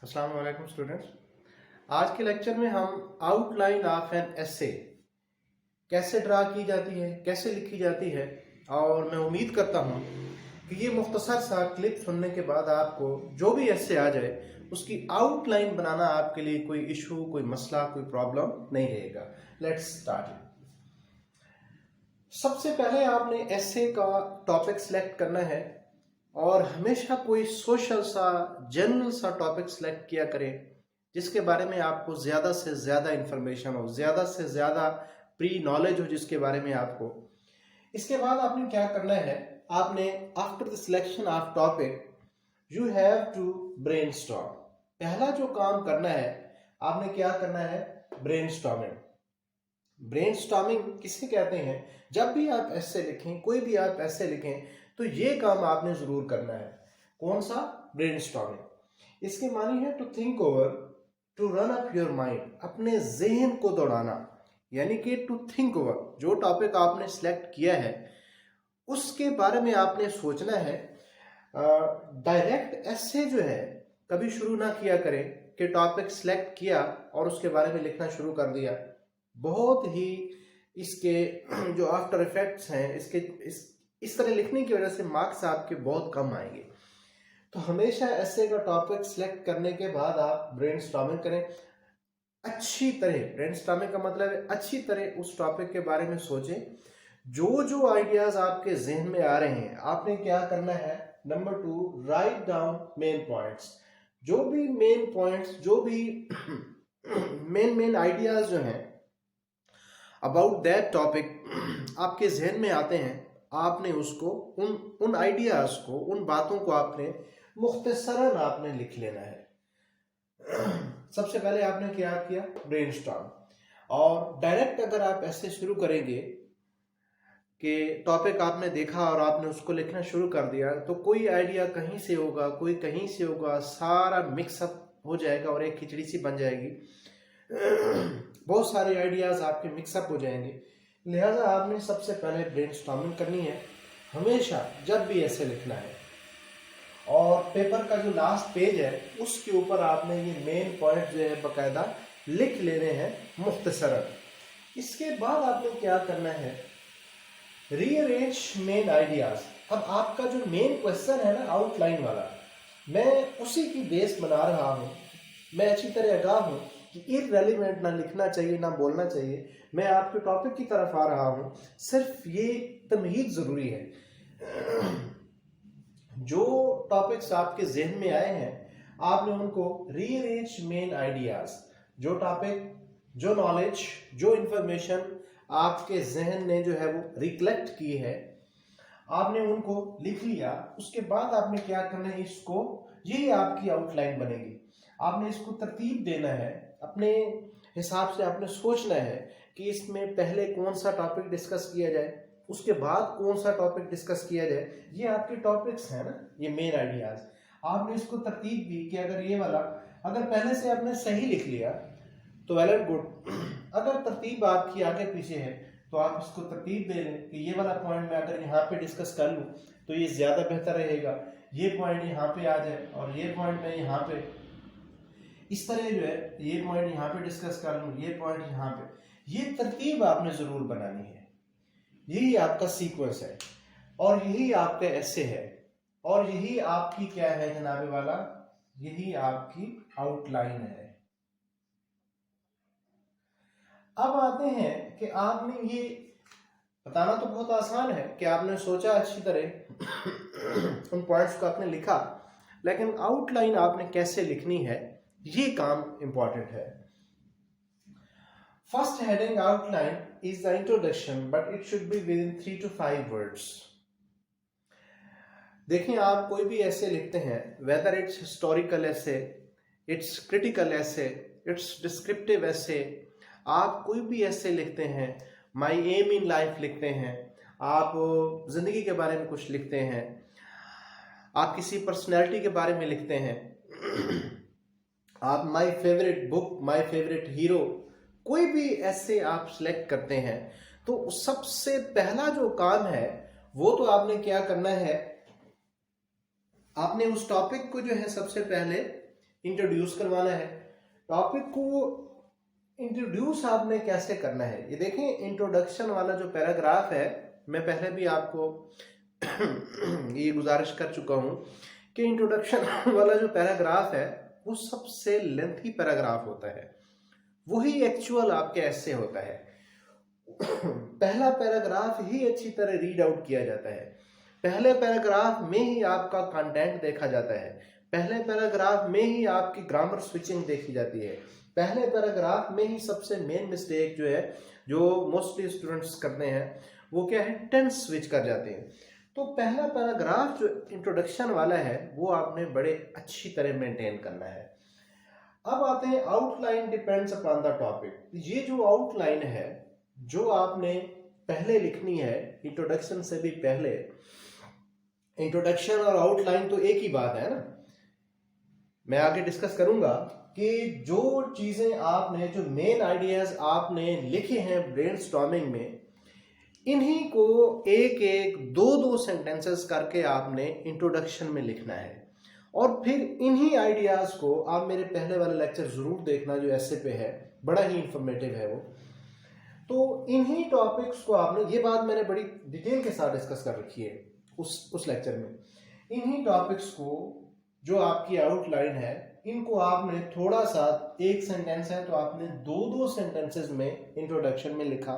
अस्सलाम वालेकुम स्टूडेंट्स। आज के लेक्चर में हम आउटलाइन ऑफ एन एसे कैसे ड्रा की जाती है, कैसे लिखी जाती है, और मैं उम्मीद करता हूँ कि ये मुख्तसर सा क्लिप सुनने के बाद आपको जो भी एसे आ जाए उसकी आउटलाइन बनाना आपके लिए कोई इशू, कोई मसला, कोई प्रॉब्लम नहीं रहेगा। Let's start. सबसे पहले आपने एसे का टॉपिक सिलेक्ट करना है और हमेशा कोई सोशल सा, जनरल सा टॉपिक सिलेक्ट किया करें जिसके बारे में आपको ज़्यादा से ज़्यादा इंफॉर्मेशन हो, ज़्यादा से ज़्यादा प्री नॉलेज हो जिसके बारे में आपको। इसके बाद आपने क्या करना है, आपने after the selection of topic you have to brainstorm. पहला जो काम करना है, आपने क्या करना है, ब्रेनस्टॉर्मिंग। ब्रेनस्टॉर्मिंग किसे कहते हैं? जब भी आप ऐसे लिखें, कोई भी आप ऐसे लिखें, तो ये काम आपने जरूर करना है। कौन सा? ब्रेनस्टॉर्मिंग। इसके मानी है to think over, to run up your mind, अपने जहन को दौड़ाना। यानी कि टू थिंक ओवर, जो टॉपिक आपने सिलेक्ट किया है उसके बारे में आपने सोचना है। डायरेक्ट ऐसे जो है कभी शुरू ना किया करें कि टॉपिक सिलेक्ट किया और उसके बारे में लिखना शुरू कर दिया। बहुत ही इसके जो आफ्टर इफेक्ट्स हैं, इसके इस तरह लिखने की वजह से मार्क्स आपके बहुत कम आएंगे। तो हमेशा ऐसे का टॉपिक सिलेक्ट करने के बाद आप ब्रेनस्टॉर्मिंग करें अच्छी तरह। ब्रेनस्टॉर्मिंग का मतलब है अच्छी तरह उस टॉपिक के बारे में सोचें। जो जो आइडियाज आपके जहन में आ रहे हैं, आपने क्या करना है, number 2, write down main points. जो भी मेन पॉइंट्स, जो भी मेन आइडियाज जो हैं अबाउट दैट टॉपिक आपके जहन में आते हैं, आपने उसको उन आइडियाज को, उन बातों को आपने मुख्तसरन आपने लिख लेना है। सबसे पहले आपने क्या किया, ब्रेनस्टॉर्म। और डायरेक्ट अगर आप ऐसे शुरू करेंगे कि टॉपिक आपने देखा और आपने उसको लिखना शुरू कर दिया, तो कोई आइडिया कहीं से होगा, कोई कहीं से होगा, सारा मिक्सअप हो जाएगा और एक खिचड़ी सी बन जाएगी। बहुत सारे आइडियाज आपके मिक्सअप हो जाएंगे। लिहाजा आपने सबसे पहले ब्रेनस्टॉर्मिंग करनी है हमेशा जब भी ऐसे लिखना है। और पेपर का जो लास्ट पेज है उसके ऊपर आपने ये मेन पॉइंट जो है बाकायदा लिख लेने हैं मुख्तसरन। इसके बाद आपने क्या करना है, रीअरेंज मेन आइडियाज। अब आपका जो मेन क्वेश्चन है ना, आउटलाइन वाला, मैं उसी की बेस बना रहा हूँ। मैं अच्छी तरह आगाह हूँ कि इररेलेवेंट ना लिखना चाहिए, ना बोलना चाहिए। मैं आपके टॉपिक की तरफ आ रहा हूँ, सिर्फ ये तमहीद ज़रूरी है। जो टॉपिक्स आपके जहन में आए हैं आपने उनको रीअरेंज मेन आइडियाज, जो टॉपिक, जो नॉलेज, जो इंफॉर्मेशन आपके जहन ने जो है वो रिकलेक्ट की है, आपने उनको लिख लिया। उसके बाद आपने क्या करना है, इसको, यही आपकी आउटलाइन बनेगी। आपने इसको तरतीब देना है, अपने हिसाब से आपने सोचना है कि इसमें पहले कौन सा टॉपिक डिस्कस किया जाए, उसके बाद कौन सा टॉपिक डिस्कस किया जाए। ये आपके टॉपिक्स हैं ना, ये मेन आइडियाज। आपने इसको तरतीब दी कि अगर ये वाला, अगर पहले से आपने सही लिख लिया तो वेल एंड गुड। अगर तरतीब आपकी आगे पीछे है तो आप इसको तरतीब दे लें कि ये वाला पॉइंट मैं अगर यहाँ पे डिस्कस कर लूँ तो ये ज़्यादा बेहतर रहेगा, ये पॉइंट यहाँ पे आ जाए और ये पॉइंट मैं यहाँ पे, इस तरह जो है, ये पॉइंट यहाँ पे डिस्कस कर लूँ, ये पॉइंट यहाँ पे। ये तरतीब आपने ज़रूर बनानी है। यही आपका सीक्वेंस है और यही आपका ऐसे है और यही आपकी क्या है जनाबे वाला, यही आपकी आउटलाइन है। अब आते हैं कि आपने ये बताना तो बहुत आसान है कि आपने सोचा अच्छी तरह उन पॉइंट्स को आपने लिखा, लेकिन आउटलाइन आपने कैसे लिखनी है, ये काम इंपॉर्टेंट है। First heading outline is the introduction, but it should be within 3 to 5 words. देखिए, आप कोई भी ऐसे लिखते हैं, whether it's historical essay, it's critical essay, it's descriptive essay, आप कोई भी ऐसे लिखते हैं, my aim in life लिखते हैं, आप जिंदगी के बारे में कुछ लिखते हैं, आप किसी पर्सनैलिटी के बारे में लिखते हैं, आप my favorite book, my favorite hero, कोई भी ऐसे आप सिलेक्ट करते हैं, तो सबसे पहला जो काम है वो तो आपने क्या करना है, आपने उस टॉपिक को जो है सबसे पहले इंट्रोड्यूस करवाना है। टॉपिक को इंट्रोड्यूस आपने कैसे करना है, ये देखें इंट्रोडक्शन वाला जो पैराग्राफ है, मैं पहले भी आपको ये गुजारिश कर चुका हूँ कि इंट्रोडक्शन वाला जो पैराग्राफ है वो सबसे लेंथी पैराग्राफ होता है, वही एक्चुअल आपके ऐसे होता है। पहला पैराग्राफ ही अच्छी तरह रीड आउट किया जाता है, पहले पैराग्राफ में ही आपका कंटेंट देखा जाता है, पहले पैराग्राफ में ही आपकी ग्रामर स्विचिंग देखी जाती है, पहले पैराग्राफ में ही सबसे मेन मिस्टेक जो है, जो मोस्टली स्टूडेंट्स करते हैं, वो क्या है, टेंस स्विच कर जाते हैं। तो पहला पैराग्राफ जो इंट्रोडक्शन वाला है वो आपने बड़े अच्छी तरह मेंटेन करना है। अब आते हैं outline depends upon the topic. ये जो आउटलाइन है जो आपने पहले लिखनी है, इंट्रोडक्शन से भी पहले, इंट्रोडक्शन और आउटलाइन तो एक ही बात है ना, मैं आगे डिस्कस करूंगा कि जो चीजें आपने, जो मेन आइडियाज आपने लिखे हैं ब्रेनस्टॉर्मिंग में, इन्हीं को एक एक दो दो सेंटेंसेस करके आपने इंट्रोडक्शन में लिखना है, और फिर इन्हीं आइडियाज को आप मेरे पहले वाला लेक्चर जरूर देखना जो ऐसे पे है, बड़ा ही इंफॉर्मेटिव है वो। तो इन्हीं टॉपिक्स को आपने, ये बात मैंने बड़ी डिटेल के साथ डिस्कस कर रखी है उस लेक्चर में, इन्हीं टॉपिक्स को जो आपकी आउटलाइन है, इनको आपने थोड़ा सा, एक सेंटेंस है तो आपने दो दो सेंटेंसेस में इंट्रोडक्शन में लिखा,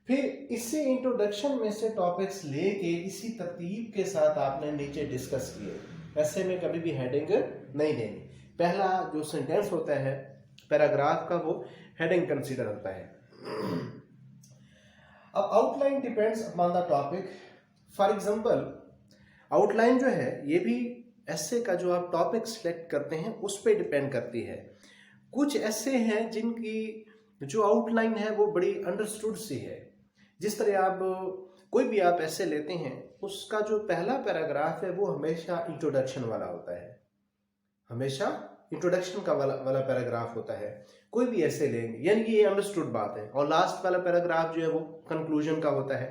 फिर इसी इंट्रोडक्शन में से टॉपिक्स लेके इसी तरतीब के साथ आपने नीचे डिस्कस किए। ऐसे में कभी भी हेडिंग नहीं देनी, पहला जो सेंटेंस होता है पैराग्राफ का वो हेडिंग कंसीडर होता है। अब outline depends upon the topic. For example outline जो है ये भी ऐसे का जो आप टॉपिक सिलेक्ट करते हैं उस पर डिपेंड करती है। कुछ ऐसे हैं जिनकी जो आउटलाइन है वो बड़ी अंडरस्टूड सी है। जिस तरह आप कोई भी आप ऐसे लेते हैं, उसका जो पहला पैराग्राफ है वो हमेशा इंट्रोडक्शन वाला होता है, हमेशा इंट्रोडक्शन का वाला पैराग्राफ होता है। कोई भी ऐसे लेंगे, यानी कि ये अंडरस्टूड बात है। और लास्ट वाला पैराग्राफ जो है वो कंक्लूजन का होता है।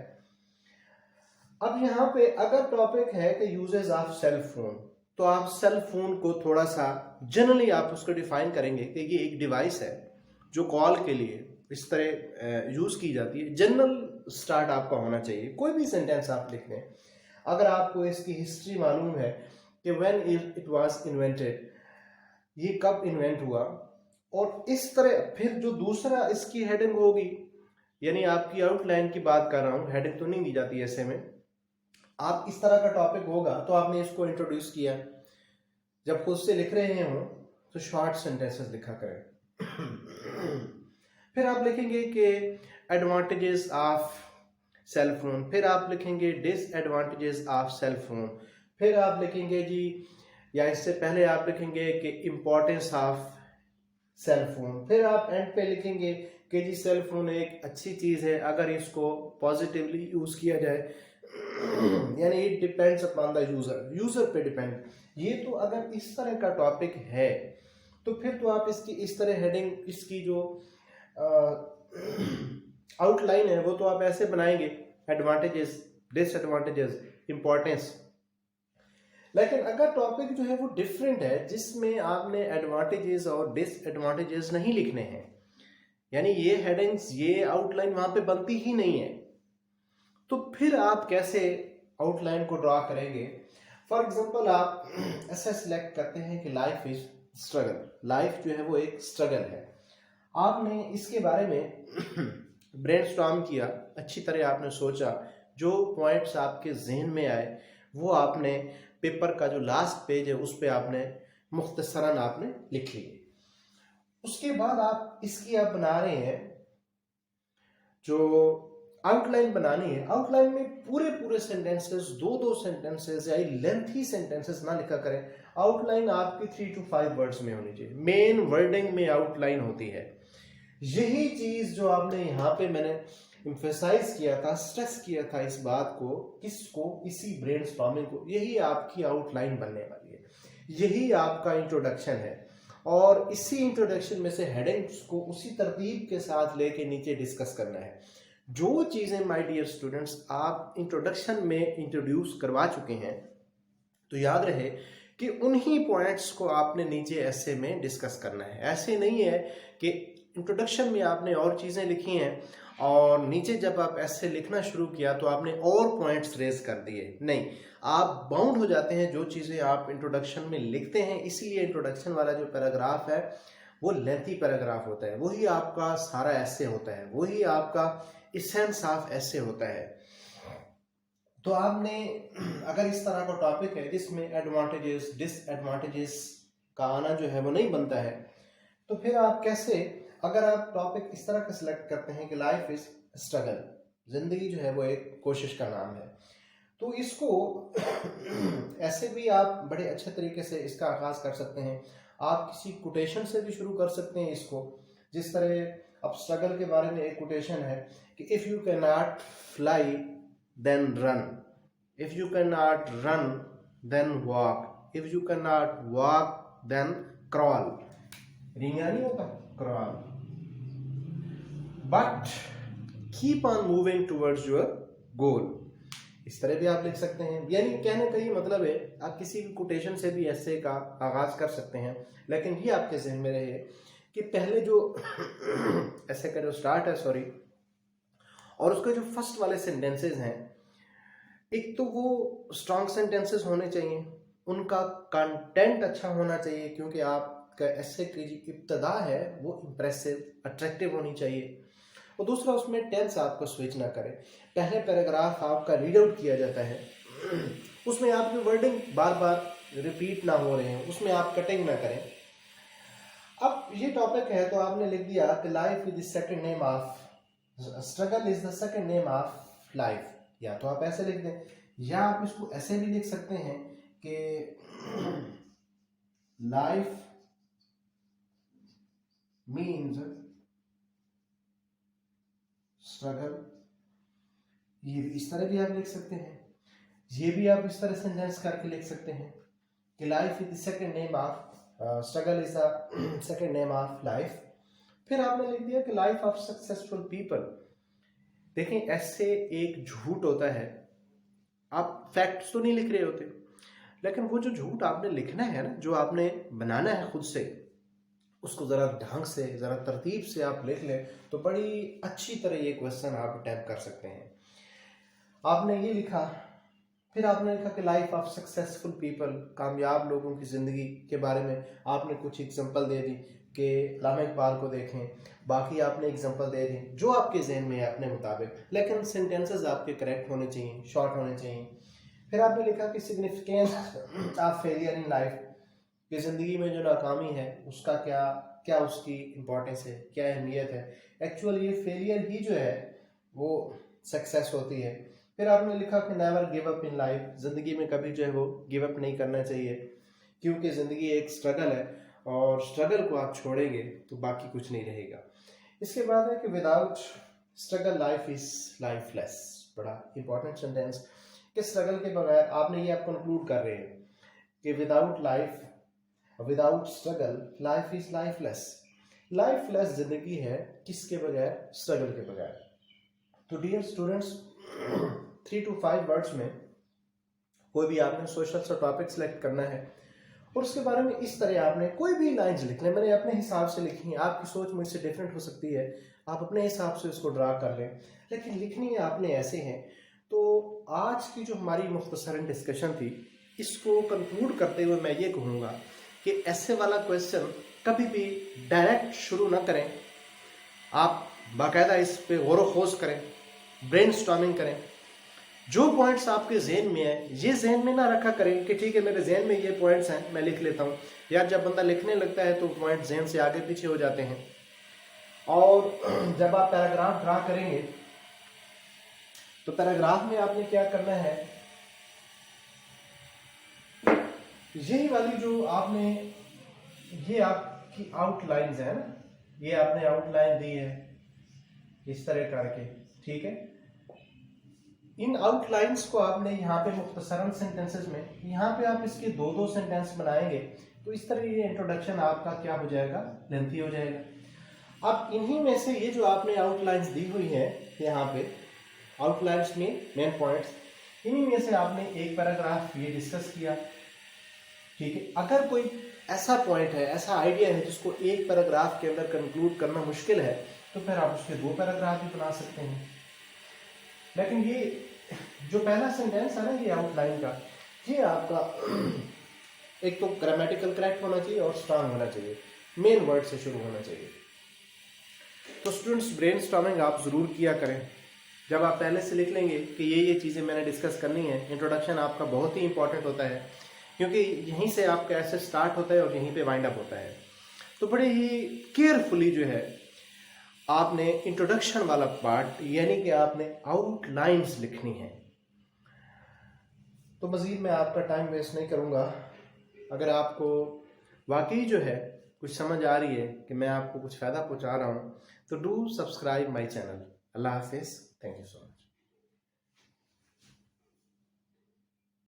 अब यहाँ पे अगर टॉपिक है कि यूजेस ऑफ सेल फोन, तो आप सेल फोन को थोड़ा सा जनरली आप उसको डिफाइन करेंगे कि ये एक डिवाइस है जो कॉल के लिए इस तरह यूज की जाती है। जनरल स्टार्ट आपका होना चाहिए। कोई भी सेंटेंस आप लिख लें, अगर आपको इसकी हिस्ट्री मालूम है कि व्हेन इट वाज इन्वेंटेड, ये कब इन्वेंट हुआ, और इस तरह फिर जो दूसरा इसकी हेडिंग होगी, यानी आपकी आउटलाइन की बात कर रहा हूं, हेडिंग तो नहीं दी जाती ऐसे में, आप इस तरह का टॉपिक होगा तो आपने इसको इंट्रोड्यूस किया। जब खुद से लिख रहे हो तो शॉर्ट सेंटेंसेस लिखा करें। फिर आप लिखेंगे कि एडवांटेजेस ऑफ सेल फोन, फिर आप लिखेंगे डिसएडवांटेजेस ऑफ सेल फोन, फिर आप लिखेंगे जी, या इससे पहले आप लिखेंगे कि इम्पोर्टेंस ऑफ सेल फोन, फिर आप एंड पे लिखेंगे कि जी सेल फोन एक अच्छी चीज है अगर इसको पॉजिटिवली यूज किया जाए, यानी it depends upon the user पे डिपेंड। ये तो अगर इस तरह का टॉपिक है तो फिर तो आप इसकी इस तरह हेडिंग, इसकी जो आउटलाइन है वो तो आप ऐसे बनाएंगे, एडवांटेजेस, डिसएडवांटेजेस, इंपॉर्टेंस। लेकिन अगर टॉपिक जो है वो डिफरेंट है, जिसमें आपने एडवांटेजेस और डिसएडवांटेजेस नहीं लिखने हैं, यानी ये हेडिंग्स, ये आउटलाइन वहां पे बनती ही नहीं है, तो फिर आप कैसे आउटलाइन को ड्रॉ करेंगे। फॉर एग्जांपल आप ऐसा सिलेक्ट करते हैं कि लाइफ इज स्ट्रगल, लाइफ जो है वो एक स्ट्रगल है। आपने इसके बारे में ब्रेनस्टॉर्म किया, अच्छी तरह आपने सोचा, जो पॉइंट्स आपके जहन में आए वो आपने पेपर का जो लास्ट पेज है उस पे आपने मुख्तसरन आपने लिख लिए। उसके बाद आप इसकी आप बना रहे हैं, जो आउटलाइन बनानी है, आउटलाइन में पूरे पूरे सेंटेंसेस, दो दो सेंटेंसेस या लेंथी सेंटेंसेस ना लिखा करें। आउटलाइन आपकी 3 to 5 वर्ड्स में होनी चाहिए। मेन वर्डिंग में आउटलाइन होती है। यही चीज जो आपने यहाँ पे मैंने एम्फेसाइज किया था, स्ट्रेस किया था इस बात को, किसको, इसी ब्रेनस्टॉर्मिंग को, यही आपकी आउटलाइन बनने वाली है, यही आपका इंट्रोडक्शन है। और इसी इंट्रोडक्शन में से हेडिंग्स को उसी तरतीब के साथ लेके नीचे डिस्कस करना है। जो चीजें माय डियर स्टूडेंट्स आप इंट्रोडक्शन में इंट्रोड्यूस करवा चुके हैं, तो याद रहे कि उन्हीं पॉइंट्स को आपने नीचे ऐसे में डिस्कस करना है। ऐसे नहीं है कि इंट्रोडक्शन में आपने और चीज़ें लिखी हैं और नीचे जब आप ऐसे लिखना शुरू किया तो आपने और पॉइंट्स रेज कर दिए। नहीं, आप बाउंड हो जाते हैं जो चीज़ें आप इंट्रोडक्शन में लिखते हैं, इसीलिए इंट्रोडक्शन वाला जो पैराग्राफ है वो लेंथी पैराग्राफ होता है, वही आपका सारा ऐसे होता है, वही आपका इसेंस ऑफ ऐसे होता है। तो आपने अगर इस तरह का टॉपिक है जिसमें एडवांटेजेस डिसएडवांटेजेस का आना जो है वो नहीं बनता है, तो फिर आप कैसे, अगर आप टॉपिक इस तरह का सिलेक्ट करते हैं कि लाइफ इज स्ट्रगल, जिंदगी जो है वो एक कोशिश का नाम है, तो इसको ऐसे भी आप बड़े अच्छे तरीके से इसका आगाज कर सकते हैं। आप किसी कोटेशन से भी शुरू कर सकते हैं इसको, जिस तरह अब स्ट्रगल के बारे में एक कोटेशन है कि if you can not fly then run, if you can not run then walk, if you can not walk then crawl, रिंगा नहीं होता crawl, but keep on moving towards your goal. इस तरह भी आप लिख सकते हैं। यानी कहने का ही मतलब है आप किसी भी कोटेशन से भी ऐसे का आगाज कर सकते हैं, लेकिन ये आपके जहन में रहे कि पहले जो ऐसे का जो स्टार्ट है और उसके जो फर्स्ट वाले सेंटेंसेस हैं, एक तो वो स्ट्रॉन्ग सेंटेंसेस होने चाहिए, उनका कंटेंट अच्छा होना चाहिए, क्योंकि आपका ऐसे की जो इब्तदा है वो इंप्रेसिव अट्रैक्टिव होनी चाहिए। और दूसरा, उसमें टेंस आपको स्विच ना करें। पहले पैराग्राफ आपका रीड आउट किया जाता है, उसमें आपकी वर्डिंग बार बार रिपीट ना हो रहे हैं, उसमें आप कटिंग ना करें। अब ये टॉपिक है तो आपने लिख दिया कि life is the second name of struggle, is the second name of life. या तो आप ऐसे लिख दें, या आप इसको ऐसे भी लिख सकते हैं कि लाइफ मीन्स स्ट्रगल, ये इस तरह भी आप लिख सकते हैं। ये भी आप इस तरह सेंटेंस करके लिख सकते हैं कि life is the second name of struggle, is the second name of life. फिर आपने लिख दिया कि लाइफ ऑफ सक्सेसफुल पीपल। देखें, ऐसे एक झूठ होता है, आप फैक्ट्स तो नहीं लिख रहे होते, लेकिन वो जो झूठ आपने लिखना है ना, जो आपने बनाना है खुद से, उसको ज़रा ढंग से, ज़रा तरतीब से आप लिख लें तो बड़ी अच्छी तरह ये क्वेश्चन आप अटैम्प्ट कर सकते हैं। आपने ये लिखा, फिर आपने लिखा कि लाइफ ऑफ सक्सेसफुल पीपल, कामयाब लोगों की ज़िंदगी के बारे में आपने कुछ एग्जांपल दे दी कि लामा इकबाल को देखें, बाकी आपने एग्जांपल दे दी जो आपके जहन में है अपने मुताबिक, लेकिन सेंटेंसेस आपके करेक्ट होने चाहिए, शॉर्ट होने चाहिए। फिर आपने लिखा कि significance of failure in life, कि ज़िंदगी में जो नाकामी है उसका क्या उसकी इम्पोर्टेंस है, क्या अहमियत है। एक्चुअली ये फेलियर ही जो है वो सक्सेस होती है। फिर आपने लिखा कि never give up in life, ज़िंदगी में कभी जो है वो गिव अप नहीं करना चाहिए, क्योंकि ज़िंदगी एक स्ट्रगल है और स्ट्रगल को आप छोड़ेंगे तो बाकी कुछ नहीं रहेगा। इसके बाद है कि without struggle life is lifeless. बड़ा इंपॉर्टेंट सेंटेंस कि स्ट्रगल के बगैर, आपने ये आप कंक्लूड कर रहे हैं कि without struggle life is lifeless. Lifeless जिंदगी है किसके बगैर? स्ट्रगल के बगैर। तो डियर स्टूडेंट्स, 3 to 5 वर्ड्स में कोई भी आपने सोशल सा टॉपिक सेलेक्ट करना है और उसके बारे में इस तरह आपने कोई भी लाइंस लिखने, मैंने अपने हिसाब से लिखी है, आपकी सोच मुझसे डिफरेंट हो सकती है, आप अपने हिसाब से उसको ड्रा कर लें, लेकिन लिखनी है आपने ऐसे हैं। तो आज की जो हमारी मुख्तसरन डिस्कशन थी, इसको कंक्लूड करते हुए मैं ये कहूँगा कि ऐसे वाला क्वेश्चन कभी भी डायरेक्ट शुरू ना करें, आप बाकायदा इस पे गौर व खोज करें, ब्रेनस्टॉर्मिंग करें। जो पॉइंट्स आपके जहन में है, ये जहन में ना रखा करें कि ठीक है मेरे जहन में ये पॉइंट्स हैं, मैं लिख लेता हूँ। यार, जब बंदा लिखने लगता है तो पॉइंट जहन से आगे पीछे हो जाते हैं। और जब आप पैराग्राफ ड्रा करेंगे तो पैराग्राफ में आपने क्या करना है, यही वाली जो आपने, ये आपकी आउटलाइंस है ना, ये आपने आउटलाइन दी है इस तरह करके, ठीक है। इन आउटलाइंस को आपने यहाँ पे मुख्तसरन सेंटेंसेस में, यहाँ पे आप इसके 2-2 सेंटेंस बनाएंगे तो इस तरह ये इंट्रोडक्शन आपका क्या हो जाएगा, लेंथी हो जाएगा। अब इन्हीं में से ये जो आपने आउटलाइंस दी हुई है यहाँ पे, आउटलाइंस में मेन पॉइंट्स, इन्हीं में से आपने एक पैराग्राफ ये डिस्कस किया, ठीक है। अगर कोई ऐसा पॉइंट है, ऐसा आइडिया है जिसको एक पैराग्राफ के अंदर कंक्लूड करना मुश्किल है, तो फिर आप उसके 2 पैराग्राफ भी बना सकते हैं। लेकिन ये जो पहला सेंटेंस है ना, ये आउटलाइन का, ये आपका एक तो ग्रामेटिकल करेक्ट होना चाहिए और स्ट्रांग होना चाहिए, मेन वर्ड से शुरू होना चाहिए। तो स्टूडेंट्स, ब्रेनस्टॉर्मिंग आप जरूर किया करें। जब आप पहले से लिख लेंगे कि ये चीज़ें मैंने डिस्कस करनी है, इंट्रोडक्शन आपका बहुत ही इंपॉर्टेंट होता है, क्योंकि यहीं से आपका ऐसे स्टार्ट होता है और यहीं पे वाइंड अप होता है। तो बड़े ही केयरफुली जो है आपने इंट्रोडक्शन वाला पार्ट, यानी कि आपने आउटलाइंस लिखनी है। तो मज़ीद मैं आपका टाइम वेस्ट नहीं करूँगा। अगर आपको वाकई जो है कुछ समझ आ रही है कि मैं आपको कुछ फ़ायदा पहुँचा रहा हूँ, तो डू सब्सक्राइब माई चैनल। अल्लाह हाफिज़। Thank you so much.